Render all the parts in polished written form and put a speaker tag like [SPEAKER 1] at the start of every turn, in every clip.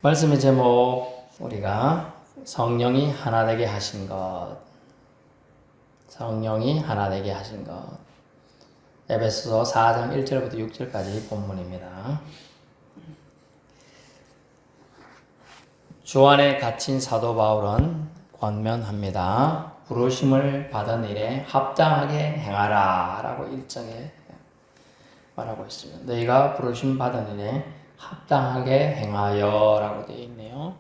[SPEAKER 1] 말씀의 제목, 우리가 성령이 하나 되게 하신 것. 성령이 하나 되게 하신 것. 에베소서 4장 1절부터 6절까지 본문입니다. 주 안에 갇힌 사도 바울은 권면합니다. 부르심을 받은 일에 합당하게 행하라 라고 1장에 말하고 있습니다. 너희가 부르심 받은 일에 합당하게 행하여 라고 되어 있네요.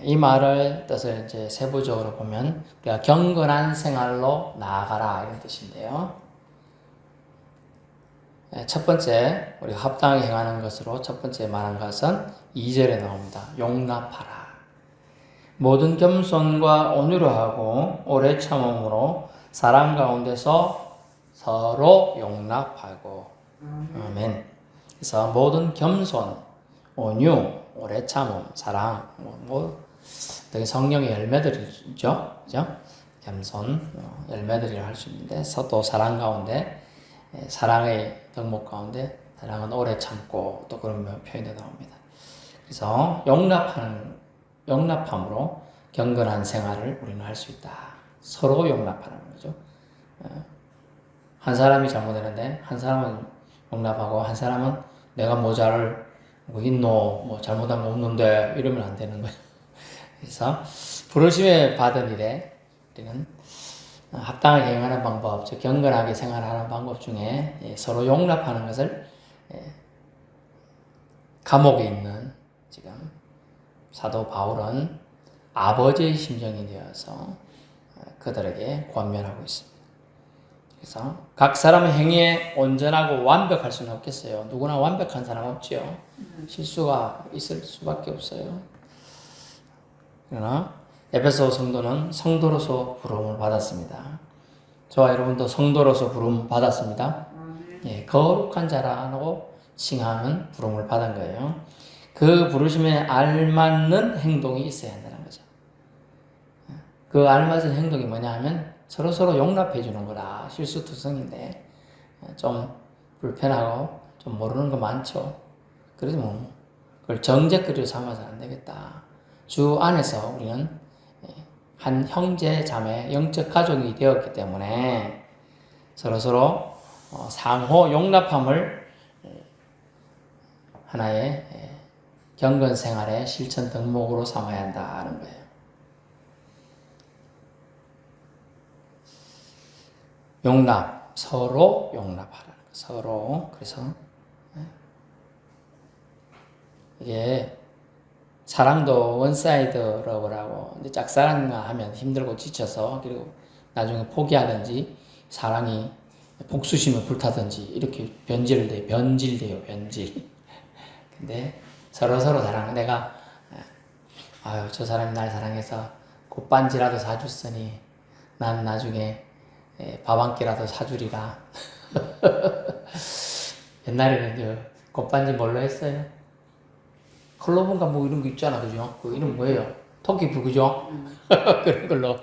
[SPEAKER 1] 이 말을 뜻을 이제 세부적으로 보면 우리가 경건한 생활로 나아가라 이런 뜻인데요. 첫 번째 우리가 합당하게 행하는 것으로 첫 번째 말한 것은 2절에 나옵니다. 용납하라. 모든 겸손과 온유로 하고 오래 참음으로 사랑 가운데서 서로 용납하고 아멘. 그래서 모든 겸손, 온유, 오래 참음, 사랑, 되게 성령의 열매들이죠, 그죠? 겸손, 열매들이라 할 수 있는데, 또 사랑 가운데, 사랑의 덕목 가운데, 사랑은 오래 참고, 또 그런 표현이 나옵니다. 그래서 용납함으로 경건한 생활을 우리는 할 수 있다. 서로 용납하는 거죠. 한 사람이 잘못했는데, 한 사람은 용납하고, 한 사람은 내가 모자를 잘못한 거 없는데 이러면 안 되는 거예요. 그래서 부르심에 받은 일에 우리는 합당하게 행하는 방법, 즉 경건하게 생활하는 방법 중에 서로 용납하는 것을 감옥에 있는 지금 사도 바울은 아버지의 심정이 되어서 그들에게 권면하고 있습니다. 그래서 각 사람의 행위에 온전하고 완벽할 수는 없겠어요. 누구나 완벽한 사람 없지요. 실수가 있을 수밖에 없어요. 그러나 에베소 성도는 성도로서 부름을 받았습니다. 저와 여러분도 성도로서 부름 받았습니다. 거룩한 자라고 칭하는 부름을 받은 거예요. 그 부르심에 알맞는 행동이 있어야 한다는 거죠. 그 알맞은 행동이 뭐냐 하면 서로서로 용납해 주는 거라. 실수투성인데 좀 불편하고 좀 모르는 거 많죠. 그래도 그걸 정죄거리로 삼아서 안 되겠다. 주 안에서 우리는 한 형제 자매 영적 가족이 되었기 때문에 서로서로 상호 용납함을 하나의 경건 생활의 실천 덕목으로 삼아야 한다는 거예요. 용납, 서로 용납하라는 거. 서로. 그래서 이게 사랑도 원사이드 러브라고, 이제 짝사랑하면 힘들고 지쳐서 그리고 나중에 포기하든지 사랑이 복수심에 불타든지 이렇게 변질돼요. 근데 서로서로 사랑. 내가 저 사람이 날 사랑해서 곱반지라도 사줬으니 난 나중에 밥 한 끼라도 사주리라. 옛날에는 곱반지 뭘로 했어요? 클로버인가 이런 거 있잖아, 그죠? 그 이름 뭐예요? 토끼풀, 그죠? 그런 걸로.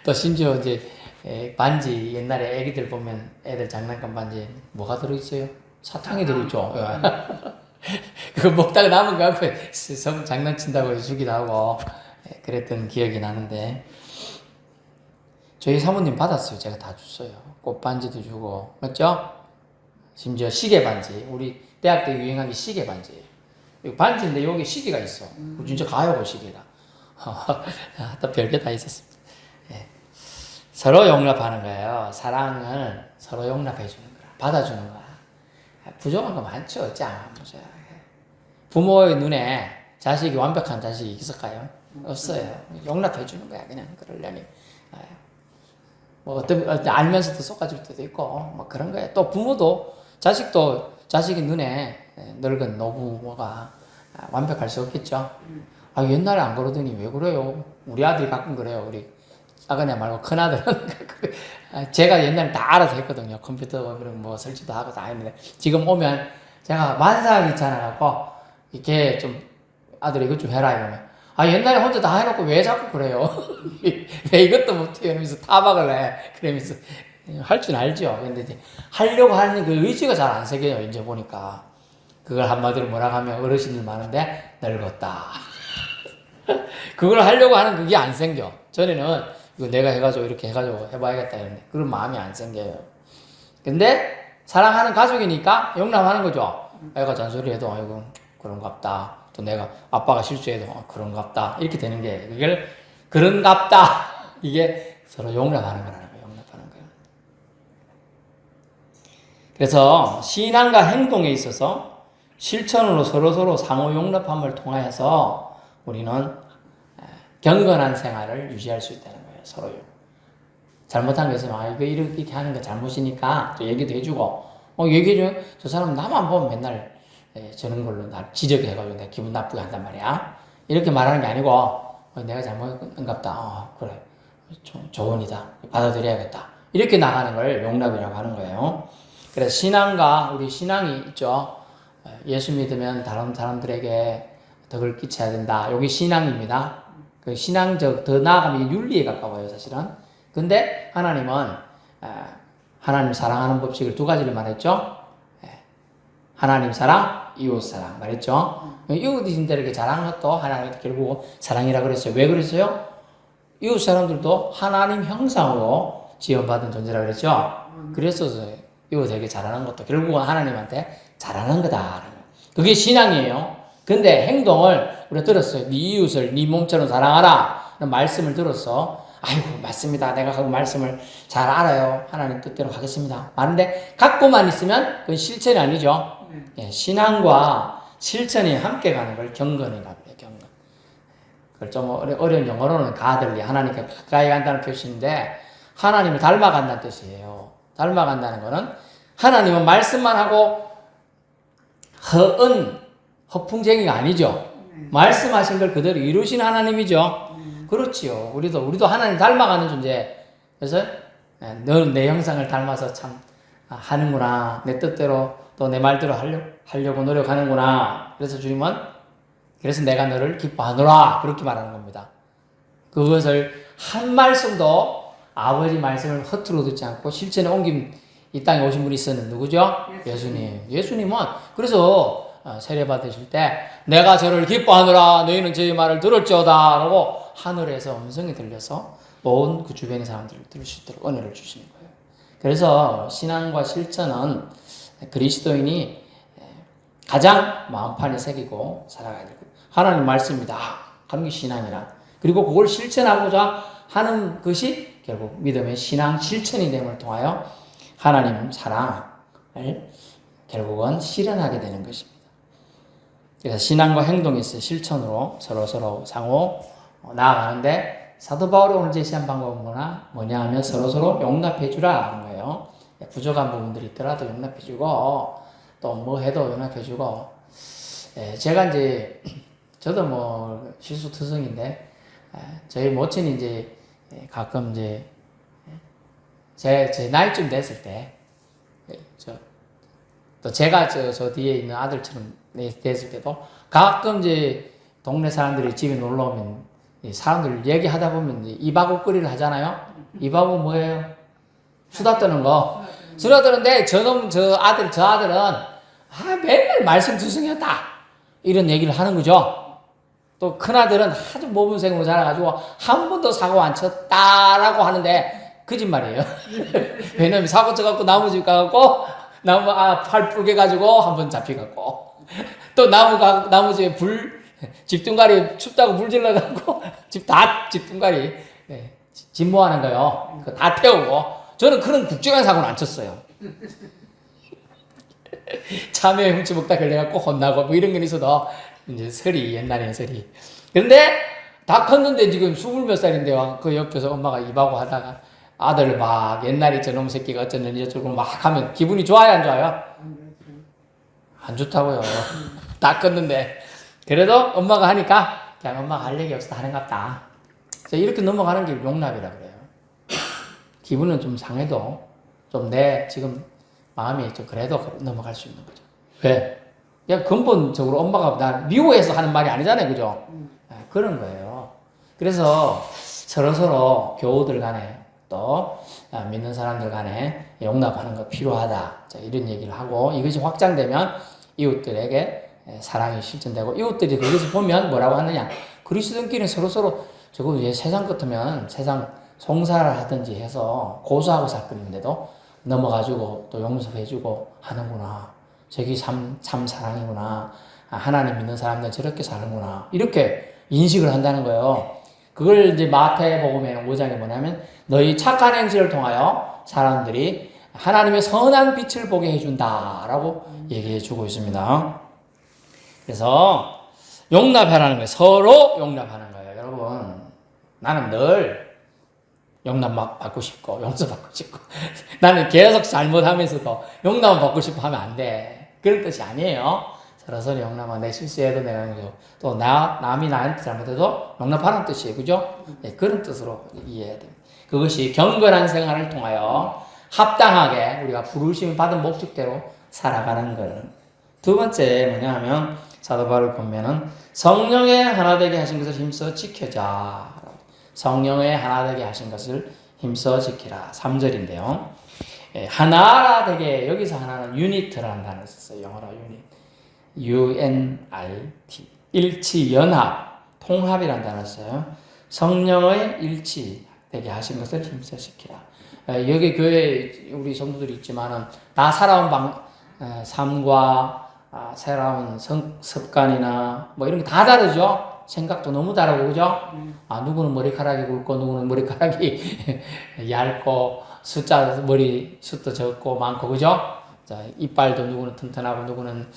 [SPEAKER 1] 또 심지어 이제 반지, 옛날에 애기들 보면 애들 장난감 반지 뭐가 들어있어요? 사탕이 들어있죠. 그거 먹다가 남은 거 앞에 장난친다고 주기도 하고 그랬던 기억이 나는데, 저희 사모님 받았어요. 제가 다 줬어요. 꽃반지도 주고, 맞죠? 심지어 시계 반지. 우리 대학 때 유행한 게 시계 반지예요. 이거 반지인데 여기 시계가 있어. 진짜 가요고 시계다. 또 별게 다 있었습니다. 서로 용납하는 거예요. 사랑을 서로 용납해 주는 거야. 받아주는 거야. 부족한 거 많죠. 어찌 안 보세요. 부모의 눈에 자식이 완벽한 자식이 있을까요? 없어요. 용납해 주는 거야. 그냥 그러려니. 알면서도 속아줄 때도 있고, 그런 거예요. 또 부모도, 자식의 눈에 늙은 노부모가 완벽할 수 없겠죠. 옛날에 안 그러더니 왜 그래요? 우리 아들이 가끔 그래요. 우리 작은 애 말고 큰 아들은. 제가 옛날에 다 알아서 했거든요. 컴퓨터 설치도 하고 다 했는데, 지금 오면 제가 만삭이 있잖아갖고, 이렇게 좀, 아들 이것 좀 해라 이러면, 옛날에 혼자 다 해놓고 왜 자꾸 그래요? 왜 이것도 못해? 이러면서 타박을 해. 그러면서 할 줄 알죠. 근데 이제 하려고 하는 그 의지가 잘 안 생겨요. 이제 보니까. 그걸 한마디로 뭐라고 하면 어르신들 많은데 늙었다. 그걸 하려고 하는 그게 안 생겨. 전에는 이거 내가 해가지고 이렇게 해가지고 해봐야겠다 이런데 그런 마음이 안 생겨요. 근데 사랑하는 가족이니까 용납하는 거죠. 애가 잔소리해도 아이고 그런갑다. 또 내가 아빠가 실수해도 그런갑다. 이렇게 되는 게 그걸 그런갑다. 이게 서로 용납하는 거라는 거예요. 용납하는 거예요. 그래서 신앙과 행동에 있어서 실천으로 서로서로 상호 용납함을 통하여서 우리는 경건한 생활을 유지할 수 있다는 거예요. 서로요. 잘못한 것은 이거 이렇게 하는 거 잘못이니까 또 얘기도 해주고 얘기해주면 저 사람 나만 보면 맨날 저런 걸로 날 지적해가지고 내가 기분 나쁘게 한단 말이야. 이렇게 말하는 게 아니고 내가 잘못한갑다. 그래. 조언이다. 받아들여야겠다. 이렇게 나가는 걸 용납이라고 하는 거예요. 그래서 신앙과 우리 신앙이 있죠. 예수 믿으면 다른 사람들에게 덕을 끼쳐야 된다. 여기 신앙입니다. 그 신앙적 더 나아가면 윤리에 가까워요, 사실은. 근데 하나님은 하나님 사랑하는 법칙을 두 가지를 말했죠. 하나님 사랑, 이웃 사랑 말했죠. 이웃인들에게 잘하는 것도 하나님 결국 사랑이라 그랬어요. 왜 그랬어요? 이웃 사람들도 하나님 형상으로 지원받은 존재라 그랬죠. 그래서 이웃에게 잘하는 것도 결국은 하나님한테 잘하는 거다. 그게 신앙이에요. 근데 행동을 우리가 들었어요. 네 이웃을 네 몸처럼 사랑하라. 말씀을 들었어. 아이고 맞습니다. 내가 그 말씀을 잘 알아요. 하나님 뜻대로 하겠습니다. 말인데 갖고만 있으면 그건 실천이 아니죠. 신앙과 실천이 함께 가는 걸 경건이라고 해요. 경건. 그걸 좀 어려운 영어로는 가들리 하나님께 가까이 간다는 표시인데 하나님을 닮아간다는 뜻이에요. 닮아간다는 거는 하나님은 말씀만 하고 허풍쟁이가 아니죠. 말씀하신 걸 그대로 이루신 하나님이죠. 그렇지요. 우리도 하나님 닮아가는 존재. 그래서 너는 내 형상을 닮아서 참 하는구나. 내 뜻대로 또 내 말대로 하려고 노력하는구나. 그래서 주님은 그래서 내가 너를 기뻐하노라. 그렇게 말하는 겁니다. 그것을 한 말씀도 아버지 말씀을 허투루 듣지 않고 실천에 옮긴 이 땅에 오신 분이 있었는 누구죠? 예수님. 예수님은 그래서 세례 받으실 때 내가 저를 기뻐하노라 너희는 저의 말을 들을지어다 라고 하늘에서 음성이 들려서 온 그 주변의 사람들을 들을 수 있도록 은혜를 주시는 거예요. 그래서 신앙과 실천은 그리스도인이 가장 마음판에 새기고 살아가야 되고 하나님 말씀이다. 그게 신앙이라. 그리고 그걸 실천하고자 하는 것이 결국 믿음의 신앙 실천이 됨을 통하여 하나님 사랑을 결국은 실현하게 되는 것입니다. 그래서 신앙과 행동이 있어 실천으로 서로서로 상호 나아가는데 사도 바울이 오늘 제시한 방법은 뭐냐 하면 서로서로 용납해 주라 하는 거예요. 부족한 부분들이 있더라도 용납해 주고 또 뭐 해도 용납해 주고 제가 이제 저도 뭐 실수투성인데 저희 모친이 이제 가끔 이제 제 나이쯤 됐을 때 또 제가 저 뒤에 있는 아들처럼 됐을 때도 가끔 이제 동네 사람들이 집에 놀러 오면 사람들 얘기하다 보면 이바구거리를 하잖아요. 이바구 뭐예요? 수다 떠는 거. 수다 떠는데 저 아들은 맨날 말씀 투성이었다. 이런 얘기를 하는 거죠. 또 큰아들은 아주 모범생으로 자라가지고 한 번도 사고 안 쳤다라고 하는데 거짓말이에요. 왜냐면 사고 쳐갖고 나무집 가갖고 나무 팔 뿌개가지고 한 번 잡혀갖고 또 나무집에 집둥가리 춥다고 불 질러갖고 집둥가리 진모하는 거요. 그거 다 태우고 저는 그런 국정한 사고는 안 쳤어요. 참외 훔치 먹다 걸려갖고 혼나고 뭐 이런 게 있어도 이제 옛날에는 설이. 그런데 다 컸는데 지금 20몇 살인데 그 옆에서 엄마가 입하고 하다가 아들 막 옛날에 저놈 새끼가 어쩌는지 어쩌고 막 하면 기분이 좋아요 안 좋아요? 안 좋다고요. 다 컸는데 그래도 엄마가 하니까 그냥 엄마가 할 얘기 없어서 하는갑다. 이렇게 넘어가는 게 용납이라 그래요. 기분은 좀 상해도 좀 내 지금 마음이 좀 그래도 넘어갈 수 있는 거죠. 왜? 그냥 근본적으로 엄마가 날 미워해서 하는 말이 아니잖아요. 그죠? 그런 거예요. 그래서 서로서로 교우들 간에 또 믿는 사람들 간에 용납하는 거 필요하다. 자, 이런 얘기를 하고 이것이 확장되면 이웃들에게 사랑이 실천되고, 이웃들이 거기서 보면 뭐라고 하느냐, 그리스도인끼리는 서로서로 저거 왜 세상 같으면 세상 송사를 하든지 해서 고소하고 사건인데도 넘어가지고 또 용서해주고 하는구나. 저기 참 사랑이구나. 하나님 믿는 사람들은 저렇게 사는구나. 이렇게 인식을 한다는 거예요. 그걸 이제 마태복음의 5장에 뭐냐면 너희 착한 행실을 통하여 사람들이 하나님의 선한 빛을 보게 해준다라고 얘기해 주고 있습니다. 그래서 용납하라는 거예요. 서로 용납하는 거예요. 여러분, 나는 늘 용납 받고 싶고 용서받고 싶고 나는 계속 잘못하면서도 용납을 받고 싶어 하면 안 돼. 그런 뜻이 아니에요. 서로 용납하고 내 실수해도 내가 또 남이 나한테 잘못해도 용납하는 뜻이에요. 그죠? 네, 그런 뜻으로 이해해야 됩니다. 그것이 경건한 생활을 통하여 합당하게 우리가 부르심 받은 목적대로 살아가는 거는. 두 번째 뭐냐 하면 사도 바울 보면은 성령의 하나 되게 하신 것을 힘써 지켜자. 성령의 하나 되게 하신 것을 힘써 지키라. 3절인데요. 하나라 되게, 여기서 하나는 유니트라는 단어를 썼어요. 영어로 유닛. UNIT. 일치, 연합, 통합이라는 단어를 써요. 성령의 일치 되게 하신 것을 힘써 지키라. 여기 교회에 우리 성도들이 있지만은 다 살아온 삶과 살아온 습관이나 뭐 이런 게 다 다르죠. 생각도 너무 다르고, 그죠? 누구는 머리카락이 굵고, 누구는 머리카락이 얇고, 머리 숱도 적고, 많고, 그죠? 자, 이빨도 누구는 튼튼하고, 누구는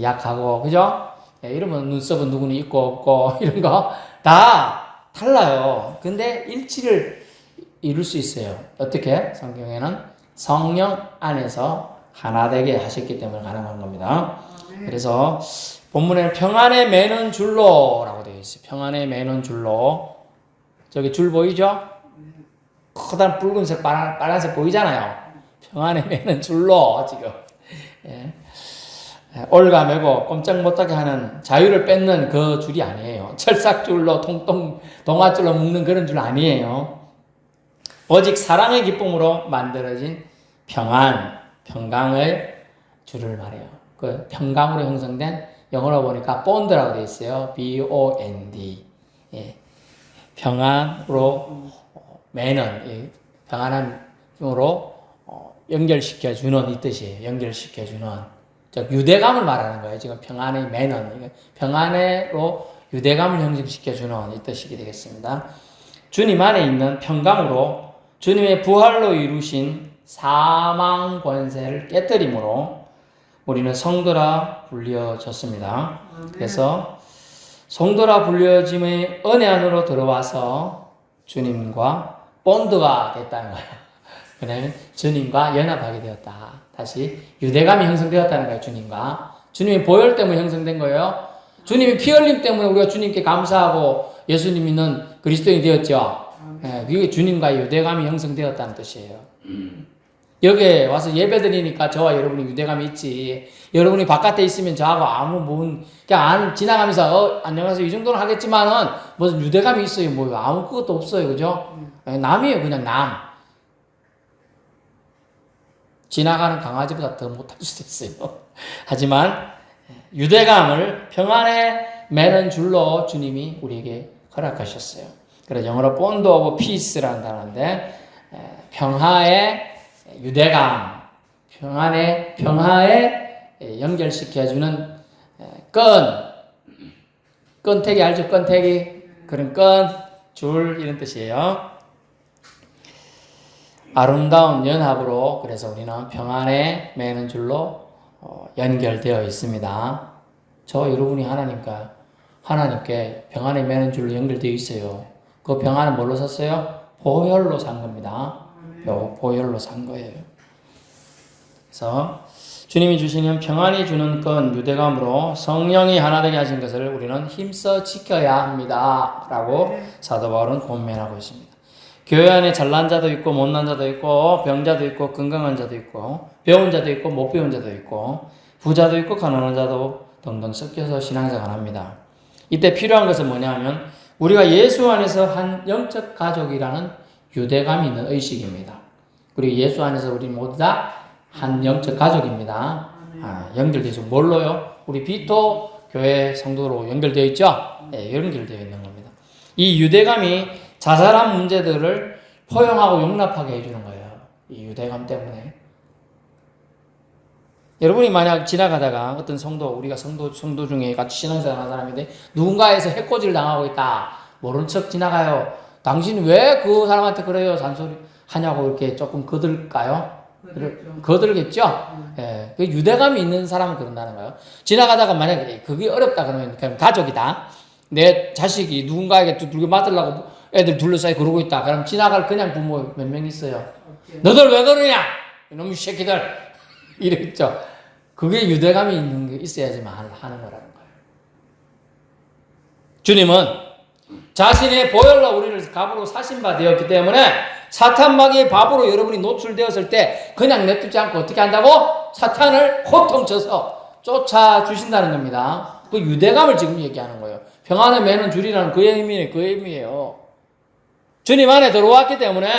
[SPEAKER 1] 약하고, 그죠? 이러면 눈썹은 누구는 있고, 없고, 이런 거 다 달라요. 근데 일치를 이룰 수 있어요. 어떻게? 성경에는 성령 안에서 하나 되게 하셨기 때문에 가능한 겁니다. 그래서 본문에는 평안에 매는 줄로라고 되어 있어요. 평안에 매는 줄로. 저기 줄 보이죠? 커다란 붉은색, 빨간색 보이잖아요. 평안에 매는 줄로 지금. 예. 올가 매고 꼼짝 못하게 하는, 자유를 뺏는 그 줄이 아니에요. 철삭줄로 동아줄로 묶는 그런 줄 아니에요. 오직 사랑의 기쁨으로 만들어진 평강의 줄을 말해요. 그 평강으로 형성된, 영어로 보니까 bond라고 되어 있어요. B-O-N-D. 예. 평안으로 매는, 평안함으로 연결시켜주는 이 뜻이에요. 연결시켜주는. 즉, 유대감을 말하는 거예요. 지금 평안의 매는. 평안으로 유대감을 형성시켜주는 이 뜻이 되겠습니다. 주님 안에 있는 평강으로 주님의 부활로 이루신 사망 권세를 깨뜨림으로 우리는 성도라 불려졌습니다. 그래서 성도라 불려짐의 은혜 안으로 들어와서 주님과 본드가 됐다는 거예요. 왜냐하면 주님과 연합하게 되었다. 다시 유대감이 형성되었다는 거예요. 주님과. 주님의 보혈 때문에 형성된 거예요. 주님의 피 흘림 때문에 우리가 주님께 감사하고 예수님 믿는 그리스도인이 되었죠. 그게 주님과의 유대감이 형성되었다는 뜻이에요. 여기에 와서 예배 드리니까 저와 여러분이 유대감이 있지. 여러분이 바깥에 있으면 저하고 그냥 지나가면서 안녕하세요 이 정도는 하겠지만은 무슨 유대감이 있어요? 뭐 아무것도 없어요. 그죠? 남이에요. 그냥 남. 지나가는 강아지보다 더 못할 수도 있어요. 하지만 유대감을 평안에 매는 줄로 주님이 우리에게 허락하셨어요. 그래서 영어로 bond of peace라는 단어인데, 평화의 유대감, 평화에 연결시켜주는 끈태기 알죠? 끈태기. 그런 줄, 이런 뜻이에요. 아름다운 연합으로, 그래서 우리는 평안에 매는 줄로 연결되어 있습니다. 저 여러분이 하나님께 평안에 매는 줄로 연결되어 있어요. 그 평안은 뭘로 샀어요? 보혈로 산 겁니다. 보혈로 산 거예요. 그래서 주님이 주시는 평안이 주는 건 유대감으로 성령이 하나 되게 하신 것을 우리는 힘써 지켜야 합니다. 라고 사도 바울은 권면하고 있습니다. 교회 안에 잘난 자도 있고 못난 자도 있고 병자도 있고 건강한 자도 있고 배운 자도 있고 못 배운 자도 있고 부자도 있고 가난한 자도 등등 섞여서 신앙생활을 합니다. 이때 필요한 것은 뭐냐면 우리가 예수 안에서 한 영적 가족이라는 유대감이 있는 의식입니다. 그리고 예수 안에서 우리 모두 다 한 영적 가족입니다. 연결되어 있죠. 뭘로요? 우리 비토 교회 성도로 연결되어 있죠? 네, 연결되어 있는 겁니다. 이 유대감이 자잘한 문제들을 포용하고 용납하게 해주는 거예요. 이 유대감 때문에. 여러분이 만약 지나가다가 어떤 성도, 우리가 성도 중에 같이 신앙생활 하는 사람인데 누군가에서 해코지를 당하고 있다. 모른 척 지나가요. 당신 왜 그 사람한테 그래요? 잔소리 하냐고 이렇게 조금 거들까요? 거들겠죠? 예. 그 유대감이 있는 사람은 그런다는 거예요. 지나가다가 만약에 그게 어렵다 그러면 그냥 가족이다. 내 자식이 누군가에게 두들겨 맞으려고 애들 둘러싸여 그러고 있다. 그럼 지나갈 그냥 부모 몇 명 있어요. 너들 왜 그러냐? 이놈의 새끼들. 이랬죠. 그게 유대감이 있는 게 있어야지만 하는 거라는 거예요. 주님은 자신의 보혈로 우리를 값으로 사신 바 되었기 때문에 사탄 마귀의 밥으로 여러분이 노출되었을 때 그냥 냅두지 않고 어떻게 한다고? 사탄을 호통쳐서 쫓아주신다는 겁니다. 그 유대감을 지금 얘기하는 거예요. 평안의 매는 줄이라는 그의 의미예요. 주님 안에 들어왔기 때문에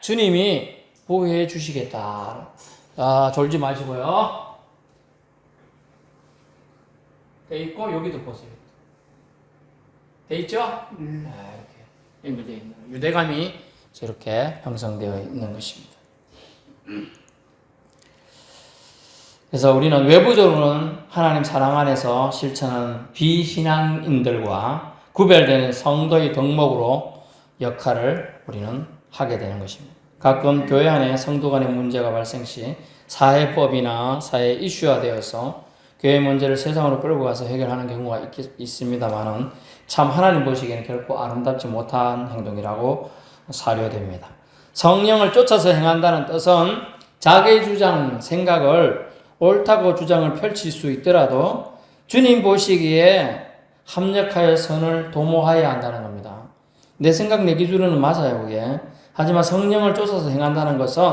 [SPEAKER 1] 주님이 보호해 주시겠다. 졸지 마시고요. 돼 있고 여기도 보세요. 돼 있죠? 이렇게 연결되어 있는 유대감이 이렇게 형성되어 있는 것입니다. 그래서 우리는 외부적으로는 하나님 사랑 안에서 실천하는 비신앙인들과 구별되는 성도의 덕목으로 역할을 우리는 하게 되는 것입니다. 가끔 교회 안에 성도 간의 문제가 발생 시 사회법이나 사회 이슈화 되어서 교회 문제를 세상으로 끌고 가서 해결하는 경우가 있습니다만은 참 하나님 보시기에는 결코 아름답지 못한 행동이라고 사료됩니다. 성령을 쫓아서 행한다는 뜻은 자기의 주장, 생각을 옳다고 주장을 펼칠 수 있더라도 주님 보시기에 합력하여 선을 도모하여야 한다는 겁니다. 내 생각, 내 기준은 맞아요, 그게. 하지만 성령을 쫓아서 행한다는 것은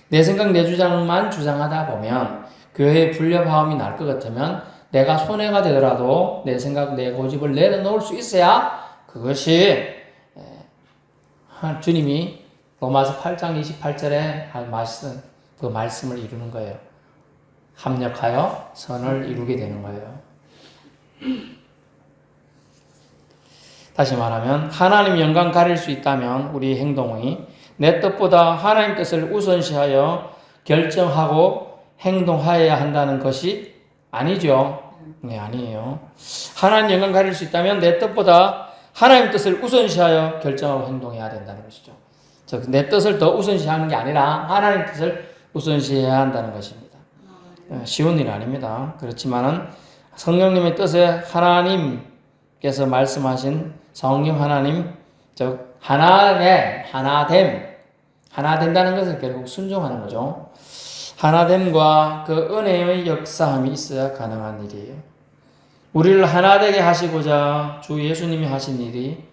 [SPEAKER 1] 내 생각, 내 주장만 주장하다 보면 교회에 불협화음이 날 것 같으면 내가 손해가 되더라도 내 생각, 내 고집을 내려놓을 수 있어야 그것이 주님이 로마서 8장 28절에 한 말씀, 그 말씀을 이루는 거예요. 합력하여 선을 이루게 되는 거예요. 다시 말하면 하나님 영광 가릴 수 있다면 우리 행동이 내 뜻보다 하나님 뜻을 우선시하여 결정하고 행동하여야 한다는 것이 아니죠. 네, 아니에요. 하나님 영광 가릴 수 있다면 내 뜻보다 하나님 뜻을 우선시하여 결정하고 행동해야 된다는 것이죠. 즉, 내 뜻을 더 우선시하는 게 아니라 하나님 뜻을 우선시해야 한다는 것입니다. 쉬운 일은 아닙니다. 그렇지만은 성령님의 뜻에 하나님께서 말씀하신 성령 하나님, 즉 하나 된다는 것은 결국 순종하는 거죠. 하나됨과 그 은혜의 역사함이 있어야 가능한 일이에요. 우리를 하나 되게 하시고자 주 예수님이 하신 일이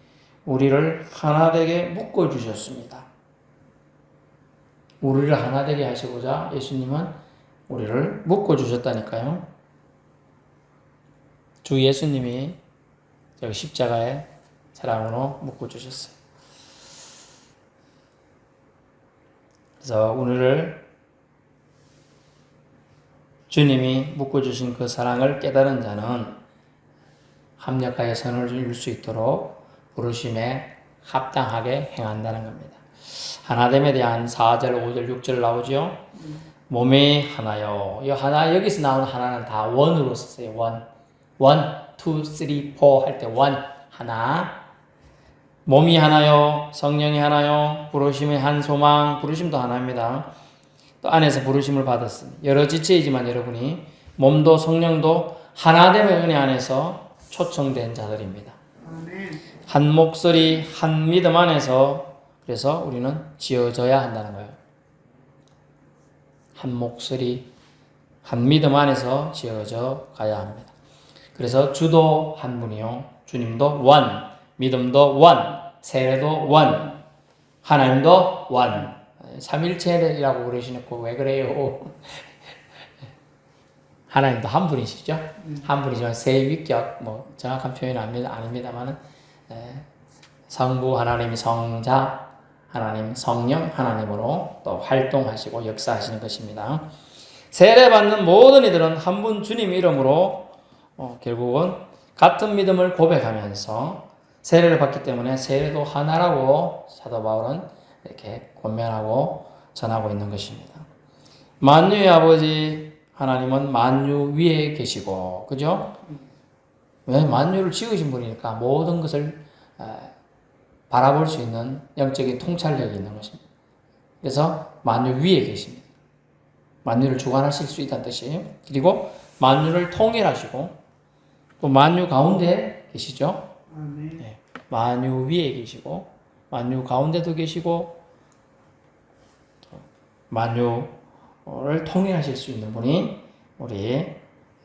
[SPEAKER 1] 우리를 하나 되게 묶어 주셨습니다. 우리를 하나 되게 하시고자 예수님은 우리를 묶어 주셨다니까요. 주 예수님이 저기 십자가에 사랑으로 묶어 주셨어요. 그래서 우리를 주님이 묶어주신 그 사랑을 깨달은 자는 합력하여 선을 이룰 수 있도록 부르심에 합당하게 행한다는 겁니다. 하나됨에 대한 4절, 5절, 6절 나오죠. 몸이 하나요. 이 하나, 여기서 나오는 하나는 다 원으로 썼어요. 원, 투, 쓰리, 포 할 때 원, 하나. 몸이 하나요. 성령이 하나요. 부르심의 한 소망, 부르심도 하나입니다. 또 안에서 부르심을 받았으니 여러 지체이지만 여러분이 몸도 성령도 하나됨의 은혜 안에서 초청된 자들입니다. 한 목소리, 한 믿음 안에서 그래서 우리는 지어져야 한다는 거예요. 한 목소리, 한 믿음 안에서 지어져 가야 합니다. 그래서 주도 한 분이요. 주님도 원, 믿음도 원, 세례도 원, 하나님도 원. 삼일체라고 그러시놓고 왜 그래요? 하나님도 한 분이시죠. 한 분이지만 세위격, 뭐 정확한 표현은 아닙니다만은 성부 하나님, 성자 하나님, 성령 하나님으로 또 활동하시고 역사하시는 것입니다. 세례받는 모든 이들은 한 분 주님 이름으로 결국은 같은 믿음을 고백하면서 세례를 받기 때문에 세례도 하나라고 사도 바울은 이렇게 권면하고 전하고 있는 것입니다. 만유의 아버지 하나님은 만유 위에 계시고, 그죠? 왜? 만유를 지으신 분이니까 모든 것을 바라볼 수 있는 영적인 통찰력이 있는 것입니다. 그래서 만유 위에 계십니다. 만유를 주관하실 수 있다는 뜻이에요. 그리고 만유를 통일하시고 또 만유 가운데 계시죠. 네. 만유 위에 계시고 만유 가운데도 계시고 만유를 통일하실 수 있는 분이 우리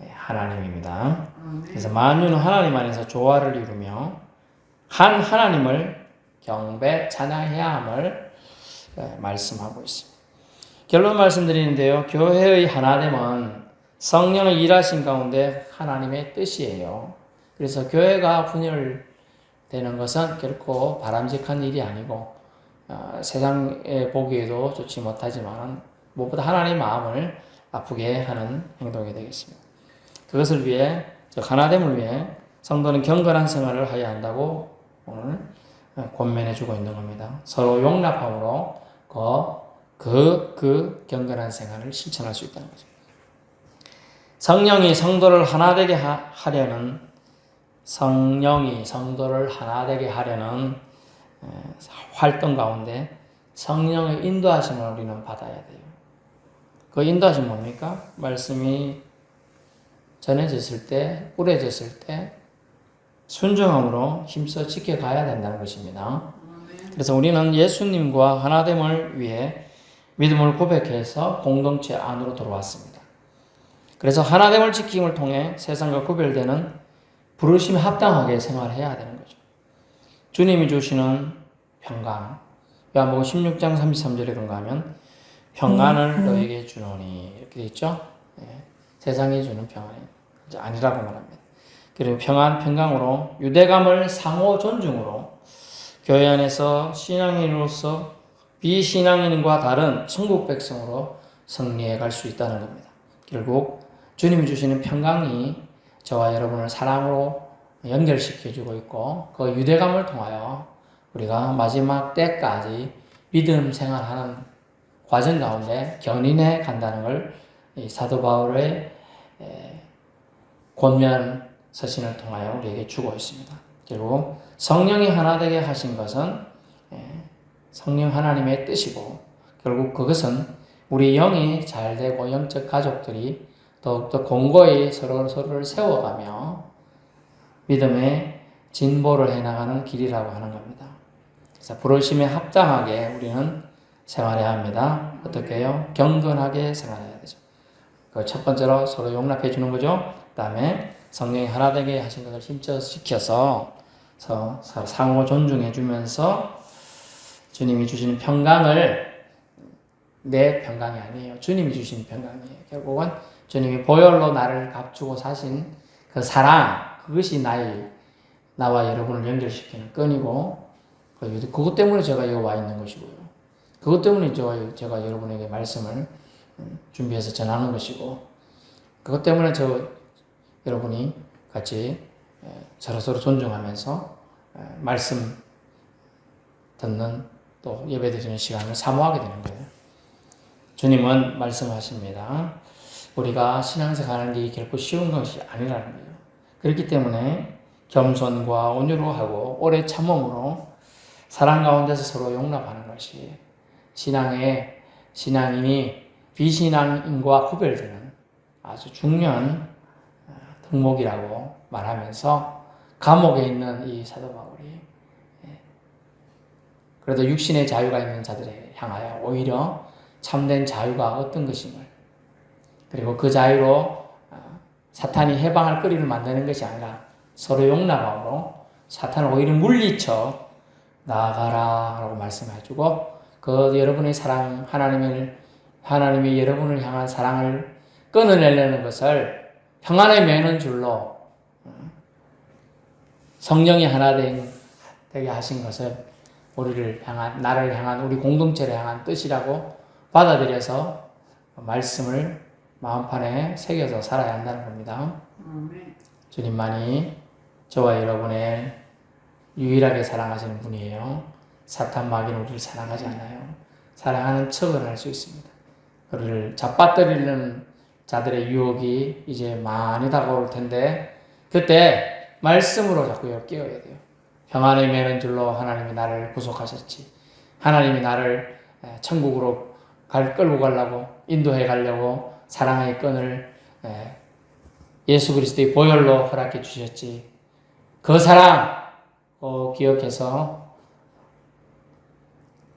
[SPEAKER 1] 하나님입니다. 그래서 만유는 하나님 안에서 조화를 이루며 한 하나님을 경배 찬양해야 함을 말씀하고 있습니다. 결론 말씀드리는데요. 교회의 하나됨은 성령의 일하신 가운데 하나님의 뜻이에요. 그래서 교회가 분열되는 것은 결코 바람직한 일이 아니고 세상에 보기에도 좋지 못하지만 무엇보다 하나님의 마음을 아프게 하는 행동이 되겠습니다. 그것을 위해, 하나됨을 위해 성도는 경건한 생활을 해야 한다고 오늘 권면해 주고 있는 겁니다. 서로 용납함으로 그 경건한 생활을 실천할 수 있다는 거죠. 성령이 성도를 하나 되게 하려는 활동 가운데 성령의 인도하심을 우리는 받아야 돼요. 그 인도하심 뭡니까? 말씀이 전해졌을 때, 뿌려졌을 때 순종함으로 힘써 지켜가야 된다는 것입니다. 그래서 우리는 예수님과 하나됨을 위해 믿음을 고백해서 공동체 안으로 들어왔습니다. 그래서 하나됨을 지킴을 통해 세상과 구별되는 부르심에 합당하게 생활해야 되는 거죠. 주님이 주시는 평강, 요한복음 16장 33절에 그런가 하면 평안을 너에게 주노니 이렇게 되어 있죠. 네. 세상이 주는 평안이 아니라고 말합니다. 그리고 평강으로 유대감을 상호 존중으로 교회 안에서 신앙인으로서 비신앙인과 다른 천국 백성으로 승리해 갈 수 있다는 겁니다. 결국 주님이 주시는 평강이 저와 여러분을 사랑으로 연결시켜주고 있고 그 유대감을 통하여 우리가 마지막 때까지 믿음 생활하는 과정 가운데 견인해 간다는 걸 이 사도 바울의 권면 서신을 통하여 우리에게 주고 있습니다. 결국 성령이 하나 되게 하신 것은 성령 하나님의 뜻이고 결국 그것은 우리 영이 잘 되고 영적 가족들이 더욱더 공고히 서로를 세워가며 믿음의 진보를 해나가는 길이라고 하는 겁니다. 그래서 부르심에 합당하게 우리는 생활해야 합니다. 어떻게 해요? 경건하게 생활해야 되죠. 그 첫 번째로 서로 용납해 주는 거죠. 그 다음에 성령이 하나 되게 하신 것을 힘써 지켜서 상호 존중해 주면서 주님이 주시는 평강을 내 평강이 아니에요. 주님이 주신 평강이에요. 결국은 주님이 보혈로 나를 값주고 사신 그 사랑, 그것이 나와 여러분을 연결시키는 끈이고 그것 때문에 제가 여기 와 있는 것이고요. 그것 때문에 제가 여러분에게 말씀을 준비해서 전하는 것이고 그것 때문에 여러분이 같이 서로 존중하면서 말씀 듣는 또 예배드리는 시간을 사모하게 되는 거예요. 주님은 말씀하십니다. 우리가 신앙생활하는 게 결코 쉬운 것이 아니라는 거예요. 그렇기 때문에 겸손과 온유로 하고 오래 참음으로 사랑 가운데서 서로 용납하는 것이 신앙인이 비신앙인과 구별되는 아주 중요한 덕목이라고 말하면서 감옥에 있는 이 사도 바울이 그래도 육신의 자유가 있는 자들에 향하여 오히려 참된 자유가 어떤 것임을 그리고 그 자유로 사탄이 해방할 거리를 만드는 것이 아니라 서로 용납함으로 사탄을 오히려 물리쳐 나아가라 라고 말씀해주고 그 여러분의 사랑 하나님이 여러분을 향한 사랑을 끊어내려는 것을 평안에 매는 줄로 성령이 하나 되게 하신 것을 나를 향한 우리 공동체를 향한 뜻이라고 받아들여서 말씀을 마음판에 새겨서 살아야 한다는 겁니다.
[SPEAKER 2] 아멘.
[SPEAKER 1] 주님만이 저와 여러분의 유일하게 사랑하시는 분이에요. 사탄 마귀는 우리를 사랑하지 않아요. 사랑하는 척을 할 수 있습니다. 그를 잡아뜨리는 자들의 유혹이 이제 많이 다가올 텐데 그때 말씀으로 자꾸 엮여야 돼요. 평안이 매는 줄로 하나님이 나를 구속하셨지. 하나님이 나를 천국으로 끌고 가려고 인도해 가려고 사랑의 끈을 예수 그리스도의 보혈로 허락해 주셨지. 그 사랑 기억해서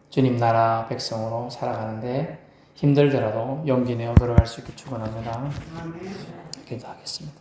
[SPEAKER 1] 주님 나라 백성으로 살아가는데 힘들더라도 용기 내어 걸어갈 수 있게 축원합니다.
[SPEAKER 2] 아멘.
[SPEAKER 1] 기도하겠습니다.